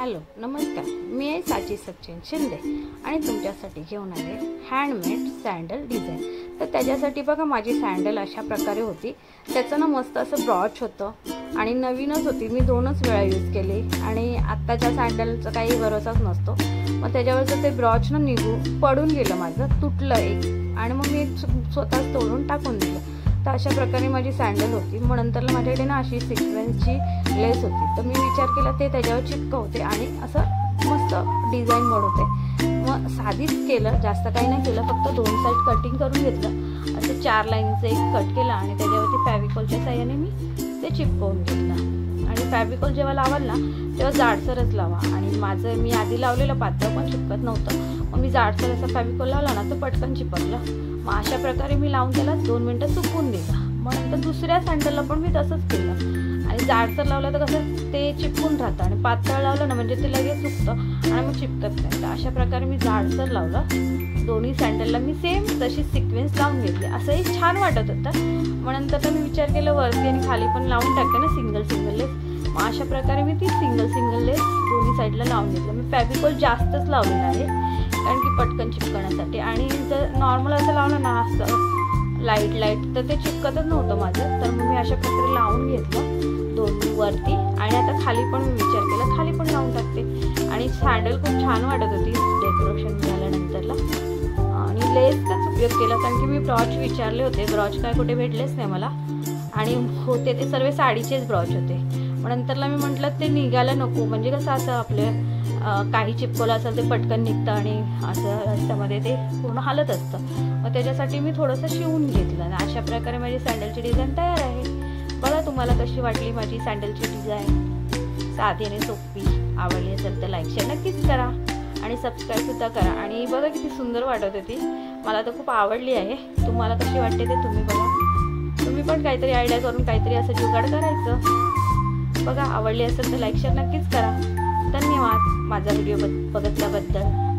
Hello नमस्कार, मी आहे साची सचिन शिंदे आणि तुमच्यासाठी घेऊन आले हँडमेड सँडल डिझाईन। तर त्याच्यासाठी बघा माझी सँडल अशा प्रकारे होती। त्याचं ना मस्त असं ब्रॉच होतं आणि नवीनच होती, मी 2च वेळा यूज केली आणि आत्ताच्या सँडलचा काही भरोसाच नसतो। मग त्याच्यावरचं ते ब्रॉच ना पडून गेलं, माझं तुटलं एक आणि मग मी स्वतःच तोडून टाकून दिलं। तर अशा प्रकारे माझी सँडल होती। मग नंतरला माझ्याकडे ना अशी सिक्वेन्सची लेस होती, तर मी विचार केला ते त्याच्यावर चिपकवते आणि असं मस्त डिझाईन बनवते। मग साधीच केलं, जास्त काही नाही केलं, फक्त 2 साईड कटिंग करून घेतलं, असं 4 लाईनचं एक कट केला आणि त्याच्यावरती फॅविकॉलच्या साह्याने मी ते चिपकवून घेतलं। आणि फॅविकॉल जेव्हा लावाल ना तेव्हा जाडसरच लावा, आणि माझं मी आधी लावलेलं पातळ पण चिपकत नव्हतं, मग मी जाडसर असं फॅविकॉल लावला ना तर पटकन चिपकलं। मग अशा प्रकारे मी लावून त्याला 2 मिनिटं सुकवून दिलं। मग नंतर दुसऱ्या सँडलला पण मी तसंच केलं आणि जाडसर लावलं तर कसं ते चिपकून राहतं आणि पातळ लावलं ना म्हणजे ते लगेच सुकतं आणि मग चिपकत नाही। तर अशा प्रकारे मी जाडसर लावलं दोन्ही सँडलला, मी सेम तशी सिक्वेन्स लावून घेतली, असंही छान वाटत होतं। मग नंतर मी विचार केला वरती आणि खाली पण लावून टाकते ना सिंगल लेस। मग अशा प्रकारे मी ती सिंगल लेस दोन्ही साईडला लावून घेतलं। मी फॅविकॉल जास्तच लावलेलं आहे कारण की पटकन चिपकण्यासाठी, आणि जर नॉर्मल असं लावलं ना असं लाईट तर ते चिपकतच नव्हतं माझं। तर मग मी अशा प्रकारे लावून घेतलं दोन्ही वरती, आणि आता खाली पण मी विचार केला खाली पण लावून टाकते। आणि सँडल खूप छान वाटत होती डेकोरेशन झाल्यानंतरला, आणि लेसचाच उपयोग केला कारण की मी ब्रॉच विचारले होते, ब्रॉच काय कुठे भेटलेच नाही मला, आणि होते ते सर्व साडीचेच ब्रॉच होते। मग नंतरला मी म्हटलं ते निघायला नको, म्हणजे कसं असं आपले काही चिपकवलं असेल ते पटकन निघतं आणि असं रस्त्यामध्ये ते पूर्ण हालत असतं। मग त्याच्यासाठी मी थोडंसं शिवून घेतलं आणि अशा प्रकारे माझी सँडलची डिझाईन तयार आहे। बघा तुम्हाला कशी वाटली माझी सँडलची डिझाईन, साधी आणि सोपी। आवडली असेल तर लाईक शेअर नक्कीच करा आणि सबस्क्राईबसुद्धा करा। आणि बघा किती सुंदर वाटत होती, मला तर खूप आवडली आहे। तुम्हाला कशी वाटते ते तुम्ही बघा, तुम्ही पण काहीतरी आयडिया करून काहीतरी असं जुगाड करायचं। बघा आवडली असेल तर लाईक शेअर नक्कीच करा। धन्यवाद माझा व्हिडिओ बघितल्याबद्दल।